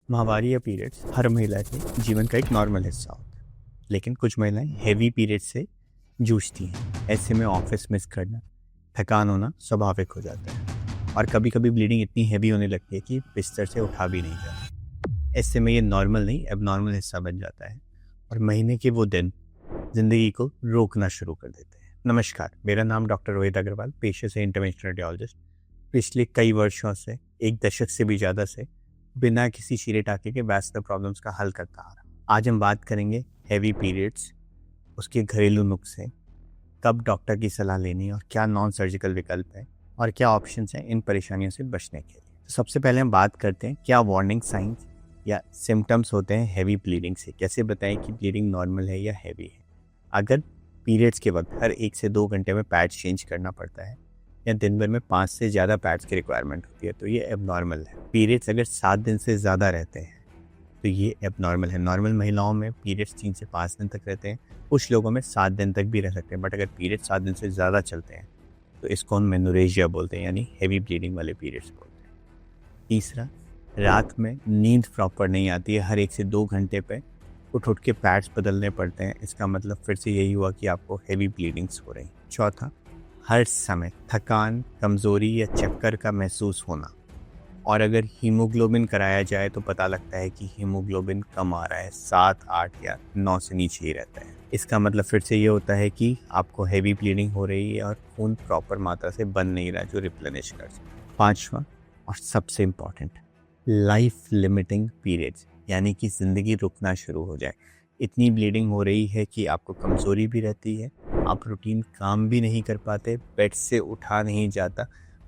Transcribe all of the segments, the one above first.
माहवारी या पीरियड्स हर महिला के जीवन का एक नॉर्मल हिस्सा होता है, लेकिन कुछ महिलाएं हैवी पीरियड से जूझती हैं। ऐसे में ऑफिस मिस करना, थकान होना स्वाभाविक हो जाता है और कभी कभी ब्लीडिंग इतनी हैवी होने लगती है कि बिस्तर से उठा भी नहीं जाता। ऐसे में ये नॉर्मल नहीं एबनॉर्मल हिस्सा बन जाता है और महीने के वो दिन जिंदगी को रोकना शुरू कर देते हैं। नमस्कार, मेरा नाम डॉक्टर रोहित अग्रवाल, पेशे से इंटरवेंशनल रेडियोलॉजिस्ट। पिछले कई वर्षों से, एक दशक से भी ज़्यादा से, बिना किसी शीरे टाके के वैस्कुलर प्रॉब्लम्स का हल करता आ रहा। आज हम बात करेंगे हैवी पीरियड्स, उसके घरेलू नुस्खे, कब डॉक्टर की सलाह लेनी और क्या नॉन सर्जिकल विकल्प है और क्या ऑप्शंस हैं इन परेशानियों से बचने के लिए। तो सबसे पहले हम बात करते हैं क्या वार्निंग साइंस या सिम्टम्स होते हैं हैवी ब्लीडिंग से। कैसे बताएं कि ब्लीडिंग नॉर्मल है या हैवी है। अगर पीरियड्स के वक्त हर 1 से 2 घंटे में पैड्स चेंज करना पड़ता है या दिन भर में 5 से ज़्यादा पैड्स की रिक्वायरमेंट होती है तो ये एबनॉर्मल है। पीरियड्स अगर 7 दिन से ज़्यादा रहते हैं तो ये एबनॉर्मल है। नॉर्मल महिलाओं में पीरियड्स 3 से 5 दिन तक रहते हैं, कुछ लोगों में 7 दिन तक भी रह सकते हैं, बट अगर पीरियड्स 7 दिन से ज़्यादा चलते हैं तो इसको हम मेनोरेजिया बोलते हैं, यानी हैवी ब्लीडिंग वाले पीरियड्स बोलते हैं। तीसरा, रात में नींद प्रॉपर नहीं आती है, हर 1 से 2 घंटे पे उठ के पैड्स बदलने पड़ते हैं। इसका मतलब फिर से यही हुआ कि आपको हैवी ब्लीडिंग्स हो रही। चौथा, हर समय थकान, कमज़ोरी या चक्कर का महसूस होना, और अगर हीमोग्लोबिन कराया जाए तो पता लगता है कि हीमोग्लोबिन कम आ रहा है, 7, 8 या 9 से नीचे ही रहता है। इसका मतलब फिर से ये होता है कि आपको हैवी ब्लीडिंग हो रही है और खून प्रॉपर मात्रा से बन नहीं रहा जो रिप्लेनिश कर सके। पांचवा और सबसे इम्पॉर्टेंट, लाइफ लिमिटिंग पीरियड्स, यानी कि ज़िंदगी रुकना शुरू हो जाए। इतनी ब्लीडिंग हो रही है कि आपको कमज़ोरी भी रहती है, आप रूटीन काम भी नहीं कर पाते, बेड से उठा नहीं जाता,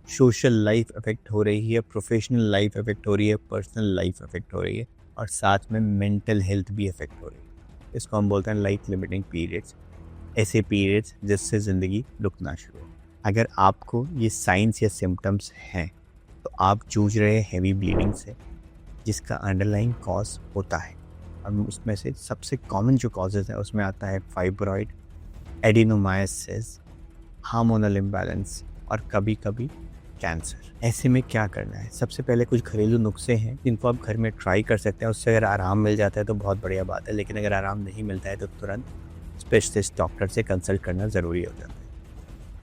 सोशल लाइफ अफेक्ट हो रही है, प्रोफेशनल लाइफ अफेक्ट हो रही है, पर्सनल लाइफ अफेक्ट हो रही है और साथ में मेंटल हेल्थ भी अफेक्ट हो रही है। इसको हम बोलते हैं लाइफ लिमिटिंग पीरियड्स। ऐसे पीरियड्स जिससे ज़िंदगी रुकना शुरू हो। अगर आपको ये साइंस या सिम्टम्स हैं तो आप जूझ रहे हैं हैवी ब्लीडिंग से, जिसका अंडरलाइंग कॉज होता है। और उसमें से सबसे कॉमन जो कॉजेज़ है उसमें आता है फाइब्रॉइड, एडिनोमायोसिस, हार्मोनल इम्बैलेंस और कभी कभी कैंसर। ऐसे में क्या करना है? सबसे पहले कुछ घरेलू नुस्खे हैं जिनको आप घर में ट्राई कर सकते हैं। उससे अगर आराम मिल जाता है तो बहुत बढ़िया बात है, लेकिन अगर आराम नहीं मिलता है तो तुरंत स्पेशलिस्ट डॉक्टर से कंसल्ट करना ज़रूरी हो जाता है।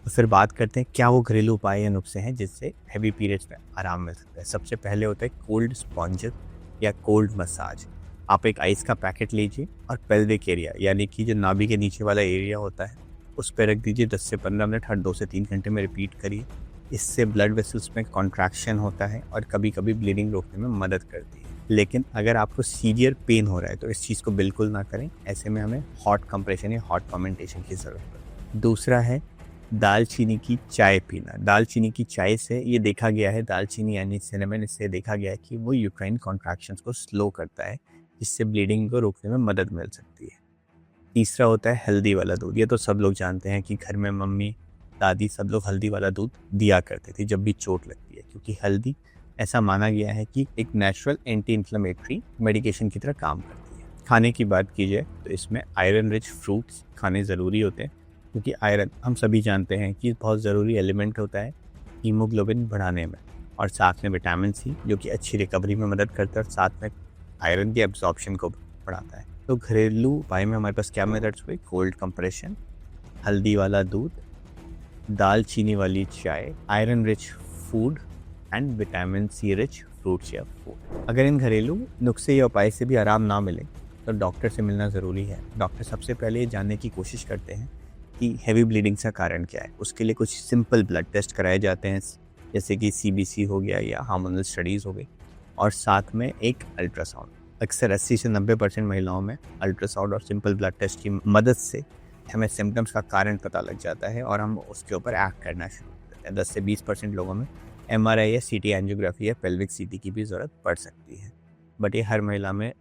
तो फिर बात करते हैं क्या वो घरेलू उपाय या नुस्खे हैं जिससे हैवी पीरियड्स में आराम मिल सकता है। सबसे पहले होता है कोल्ड स्पॉन्ज या कोल्ड मसाज। आप एक आइस का पैकेट लीजिए और पेल्विक एरिया, यानी कि जो नाभि के नीचे वाला एरिया होता है, उस पर रख दीजिए। 10 से 15 मिनट हर 2 से 3 घंटे में रिपीट करिए। इससे ब्लड वेसल्स में कॉन्ट्रैक्शन होता है और कभी कभी ब्लीडिंग रोकने में मदद करती है। लेकिन अगर आपको सीवियर पेन हो रहा है तो इस चीज़ को बिल्कुल ना करें। ऐसे में हमें हॉट कंप्रेशन या हॉट फर्मेंटेशन की ज़रूरत है। दूसरा है दालचीनी की चाय पीना। दालचीनी की चाय से ये देखा गया है, दालचीनी यानी सिनेमन, इससे देखा गया है कि वो यूट्राइन कॉन्ट्रैक्शंस को स्लो करता है, जिससे ब्लीडिंग को रोकने में मदद मिल सकती है। तीसरा होता है हल्दी वाला दूध। ये तो सब लोग जानते हैं कि घर में मम्मी, दादी सब लोग हल्दी वाला दूध दिया करते थे जब भी चोट लगती है, क्योंकि हल्दी ऐसा माना गया है कि एक नेचुरल एंटी इन्फ्लेमेटरी मेडिकेशन की तरह काम करती है। खाने की बात की जाए तो इसमें आयरन रिच फ्रूट्स खाने ज़रूरी होते हैं, क्योंकि आयरन हम सभी जानते हैं कि बहुत ज़रूरी एलिमेंट होता है हीमोग्लोबिन बढ़ाने में, और साथ में विटामिन सी जो कि अच्छी रिकवरी में मदद करता है और साथ में आयरन के एब्जॉर्प्शन को बढ़ाता है। तो घरेलू उपाय में हमारे पास क्या मेथड्स हुए? कोल्ड कंप्रेशन, हल्दी वाला दूध, दालचीनी वाली चाय, iron rich food and vitamin C rich fruits या फूड। अगर इन घरेलू नुस्खे या उपाय से भी आराम ना मिले तो डॉक्टर से मिलना ज़रूरी है। डॉक्टर सबसे पहले ये जानने की कोशिश करते हैं कि हैवी ब्लीडिंग का कारण क्या है। उसके लिए कुछ सिंपल ब्लड टेस्ट कराए जाते हैं, जैसे कि सीबीसी हो गया या हार्मोनल स्टडीज़ हो गई, और साथ में एक अल्ट्रासाउंड। अक्सर 80 से 90% महिलाओं में अल्ट्रासाउंड और सिंपल ब्लड टेस्ट की मदद से हमें सिम्टम्स का कारण पता लग जाता है और हम उसके ऊपर एक्ट करना शुरू कर देते हैं। 10 से 20% लोगों में एमआरआई या सीटी एंजियोग्राफी या पेल्विक सीटी की भी ज़रूरत पड़ सकती है, बट ये हर महिला में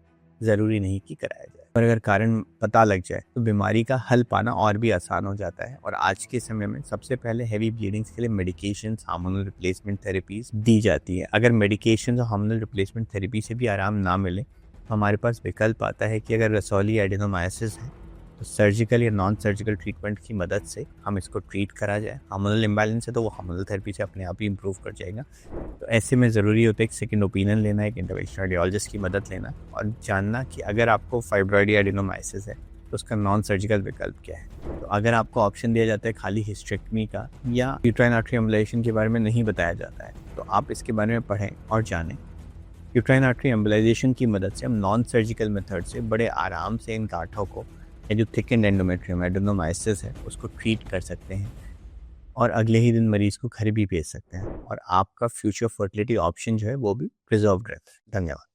ज़रूरी नहीं कि कराया जाए। और अगर कारण पता लग जाए तो बीमारी का हल पाना और भी आसान हो जाता है। और आज के समय में सबसे पहले हैवी ब्लीडिंग्स के लिए मेडिकेशंस, हार्मोनल रिप्लेसमेंट थेरेपीज दी जाती है। अगर मेडिकेशंस और हार्मोनल रिप्लेसमेंट थेरेपी से भी आराम ना मिले तो हमारे पास विकल्प आता है कि अगर रसौली एडिनोमायोसिस है तो सर्जिकल या नॉन सर्जिकल ट्रीटमेंट की मदद से हम इसको ट्रीट करा जाए। हार्मोनल इम्बैलेंस है तो वो हार्मोनल थेरेपी से अपने आप ही इम्प्रूव कर जाएगा। तो ऐसे में ज़रूरी होता है एक सेकंड ओपिनियन लेना, एक इंटरवेंशनल रेडियोलॉजिस्ट की मदद लेना और जानना कि अगर आपको फाइब्रॉइड या एडिनोमाइसिस है तो उसका नॉन सर्जिकल विकल्प क्या है। तो अगर आपको ऑप्शन दिया जाता है खाली हिस्टेक्टमी का या यूट्राइन आर्टरी एम्बुलाइजेशन के बारे में नहीं बताया जाता है तो आप इसके बारे में पढ़ें और जानें। यूट्राइन आर्टरी एम्बुलाइजेशन की मदद से हम नॉन सर्जिकल मेथड से बड़े आराम से इन गांठों को या जो थिकन एंडोमेट्रियम एडेनोमाइसिस है उसको ट्रीट कर सकते हैं और अगले ही दिन मरीज को घर भी भेज सकते हैं और आपका फ्यूचर फर्टिलिटी ऑप्शन जो है वो भी प्रिजर्व रहता है। धन्यवाद।